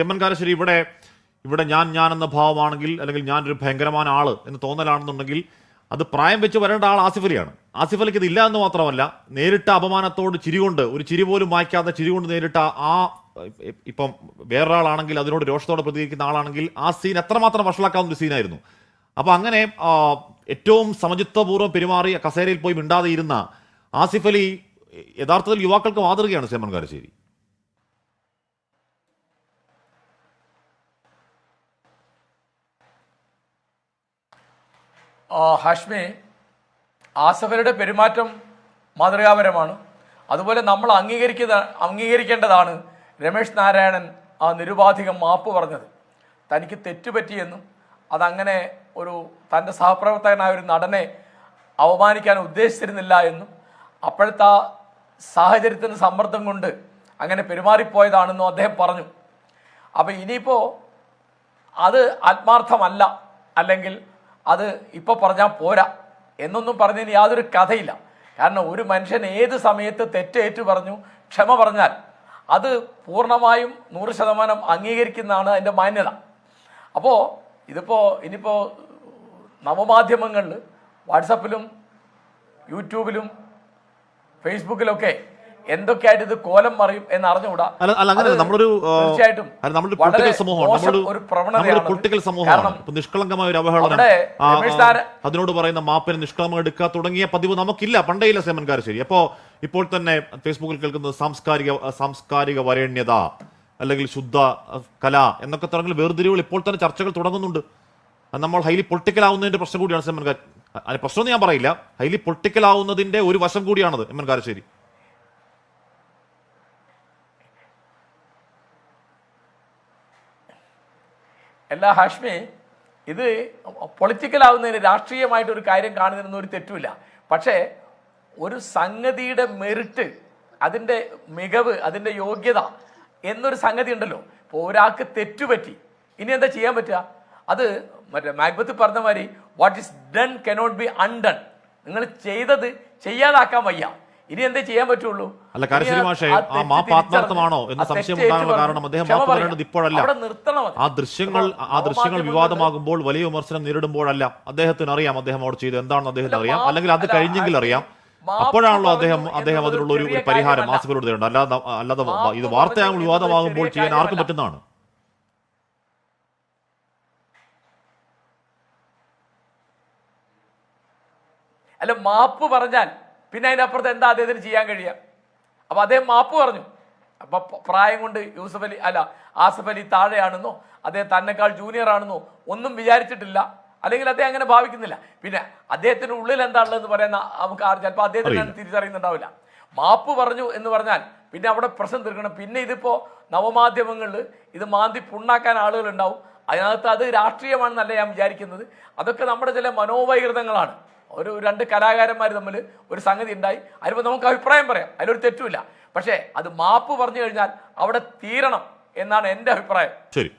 ചെമ്മൻകാരശ്ശേരി ഇവിടെ ഞാൻ എന്ന ഭാവമാണെങ്കിൽ, അല്ലെങ്കിൽ ഞാനൊരു ഭയങ്കരമായ ആള് എന്ന് തോന്നലാണെന്നുണ്ടെങ്കിൽ അത് പ്രായം വെച്ച് വരേണ്ട ആൾ ആസിഫ് അലിയാണ്. ആസിഫ് അലിക്ക് ഇതില്ല എന്ന് മാത്രമല്ല, നേരിട്ട അപമാനത്തോട് ചിരികൊണ്ട്, ഒരു ചിരി പോലും വായിക്കാതെ ചിരികൊണ്ട് നേരിട്ട ആ ഇപ്പം വേറൊരാളാണെങ്കിൽ, അതിനോട് രോഷത്തോടെ പ്രതികരിക്കുന്ന ആളാണെങ്കിൽ ആ സീൻ എത്രമാത്രം വഷളാക്കാവുന്ന ഒരു സീനായിരുന്നു. അപ്പൊ അങ്ങനെ ഏറ്റവും സമചിത്വപൂർവ്വം പെരുമാറി കസേരയിൽ പോയി മിണ്ടാതെ ഇരുന്ന ആസിഫ് അലി യഥാർത്ഥത്തിൽ യുവാക്കൾക്ക് മാതൃകയാണ്. ചെമ്മൻകാരശ്ശേരി ഹാഷ്മി, ആസിഫലിയുടെ പെരുമാറ്റം മാതൃകാപരമാണ്. അതുപോലെ നമ്മൾ അംഗീകരിക്കേണ്ടതാണ് രമേശ് നാരായണൻ ആ നിരുപാധികം മാപ്പ് പറഞ്ഞത്. തനിക്ക് തെറ്റുപറ്റിയെന്നും അതങ്ങനെ തൻ്റെ സഹപ്രവർത്തകനായ ഒരു നടനെ അവമാനിക്കാൻ ഉദ്ദേശിച്ചിരുന്നില്ല എന്നും അപ്പോഴത്തെ ആ സാഹചര്യത്തിന് സമ്മർദ്ദം കൊണ്ട് അങ്ങനെ പെരുമാറിപ്പോയതാണെന്നും അദ്ദേഹം പറഞ്ഞു. അപ്പം ഇനിയിപ്പോൾ അത് ആത്മാർത്ഥമല്ല, അല്ലെങ്കിൽ അത് ഇപ്പോൾ പറഞ്ഞാൽ പോരാ എന്നൊന്നും പറഞ്ഞതിന് യാതൊരു കഥയില്ല. കാരണം ഒരു മനുഷ്യൻ ഏത് സമയത്ത് തെറ്റേറ്റു പറഞ്ഞു ക്ഷമ പറഞ്ഞാൽ അത് പൂർണ്ണമായും 100% അംഗീകരിക്കുന്നതാണ് അതിൻ്റെ മാന്യത. അപ്പോൾ ഇനിയിപ്പോൾ നവമാധ്യമങ്ങളിൽ വാട്സപ്പിലും യൂട്യൂബിലും ഫേസ്ബുക്കിലൊക്കെ എന്തൊക്കെയായിട്ട് ഇത് കോലം മറിയും എന്ന് അറിഞ്ഞുകൂടാ. തീർച്ചയായിട്ടും ഒരു പ്രവണതയാണ്. നിഷ്കളങ്കമായ ഒരു അവഹേളനം, അതിനോട് പറയുന്ന മാപ്പിന് നിഷ്കളങ്കം എടുക്കുക തുടങ്ങിയ പതിവ് നമുക്കില്ല, പണ്ടേയില്ല ചെമ്മൻകാരശ്ശേരി. ഇപ്പോൾ തന്നെ ഫേസ്ബുക്കിൽ കേൾക്കുന്നത് സാംസ്കാരിക വരേണ്യത അല്ലെങ്കിൽ ശുദ്ധ കല എന്നൊക്കെ തുടങ്ങിയ വേർതിരിവുകൾ ഇപ്പോൾ തന്നെ ചർച്ചകൾ തുടങ്ങുന്നുണ്ട്. നമ്മൾ ഹൈലി പൊളിറ്റിക്കൽ ആവുന്നതിന്റെ പ്രശ്നം കൂടിയാണ് ചെമ്മൻകാർ. പ്രശ്നമൊന്നും ഞാൻ പറയില്ല, ഹൈലി പൊളിറ്റിക്കൽ ആവുന്നതിന്റെ ഒരു വശം കൂടിയാണത് ചെമ്മൻകാരശ്ശേരി. എല്ലാ ഹാഷ്മി, ഇത് പൊളിറ്റിക്കൽ ആവുന്നതിന് രാഷ്ട്രീയമായിട്ടൊരു കാര്യം കാണുന്നതിനൊന്നും ഒരു തെറ്റുമില്ല. പക്ഷേ ഒരു സംഗതിയുടെ മെറിറ്റ്, അതിൻ്റെ മികവ്, അതിൻ്റെ യോഗ്യത എന്നൊരു സംഗതി ഉണ്ടല്ലോ. ഇപ്പോൾ ഒരാൾക്ക് തെറ്റുപറ്റി, ഇനി എന്താ ചെയ്യാൻ പറ്റുക? അത് മറ്റേ മാക്ബത്ത് പറഞ്ഞ മാതിരി what is done cannot be undone. നിങ്ങൾ ചെയ്തത് ചെയ്യാതാക്കാൻ വയ്യ, ഇനി എന്തേ ചെയ്യാൻ പറ്റുള്ളൂ? അല്ല കാരശ്ശേരി മാഷേ, ആ മാപ്പ് ആത്മാർത്ഥമാണോ എന്ന് സംശയം ഉണ്ടാകാനുള്ള കാരണം അദ്ദേഹം മാപ്പ് പറയേണ്ടത് ഇപ്പോഴല്ല. ആ ദൃശ്യങ്ങൾ വിവാദമാകുമ്പോൾ, വലിയ വിമർശനം നേരിടുമ്പോഴല്ല. അദ്ദേഹത്തിന് അറിയാം അദ്ദേഹം അവിടെ ചെയ്ത് എന്താണെന്ന് അദ്ദേഹത്തിന് അറിയാം, അല്ലെങ്കിൽ അത് കഴിഞ്ഞെങ്കിൽ അറിയാം. അപ്പോഴാണല്ലോ അദ്ദേഹം അതിനുള്ള ഒരു പരിഹാരം ആസിഫിനോട് തേടേണ്ടത്. അല്ലാതെ ഇത് വാർത്തയാകുമ്പോൾ വിവാദമാകുമ്പോൾ ചെയ്യാൻ ആർക്കും പറ്റുന്നതാണ്. അല്ല, മാപ്പ് പറഞ്ഞാൽ പിന്നെ അതിനപ്പുറത്ത് എന്താ അദ്ദേഹത്തിന് ചെയ്യാൻ കഴിയുക? അപ്പൊ അദ്ദേഹം മാപ്പ് പറഞ്ഞു. അപ്പൊ പ്രായം കൊണ്ട് ആസിഫ് അലി താഴെയാണെന്നോ അദ്ദേഹം തന്നെക്കാൾ ജൂനിയർ ആണെന്നോ ഒന്നും വിചാരിച്ചിട്ടില്ല, അല്ലെങ്കിൽ അദ്ദേഹം അങ്ങനെ ഭാവിക്കുന്നില്ല. പിന്നെ അദ്ദേഹത്തിന്റെ ഉള്ളിൽ എന്താ ഉള്ളതെന്ന് പറയുന്ന നമുക്ക് ചിലപ്പോൾ അദ്ദേഹത്തിന് തിരിച്ചറിയുന്നുണ്ടാവില്ല. മാപ്പ് പറഞ്ഞു എന്ന് പറഞ്ഞാൽ പിന്നെ അവിടെ പ്രശ്നം തീർക്കണം. പിന്നെ ഇതിപ്പോ നവമാധ്യമങ്ങളിൽ ഇത് മാന്തി പുണ്ണാക്കാൻ ആളുകൾ ഉണ്ടാവും. അതിനകത്ത് അത് രാഷ്ട്രീയമാണെന്നല്ല ഞാൻ വിചാരിക്കുന്നത്. അതൊക്കെ നമ്മുടെ ചില മനോവൈകൃതങ്ങളാണ്. രണ്ട് കലാകാരന്മാർ തമ്മിൽ ഒരു സംഗതി ഉണ്ടായി, അതിപ്പോൾ നമുക്ക് അഭിപ്രായം പറയാം, അതിലൊരു തെറ്റുമില്ല. പക്ഷേ അത് മാപ്പ് പറഞ്ഞു കഴിഞ്ഞാൽ അവിടെ തീരണം എന്നാണ് എൻ്റെ അഭിപ്രായം. ശരി.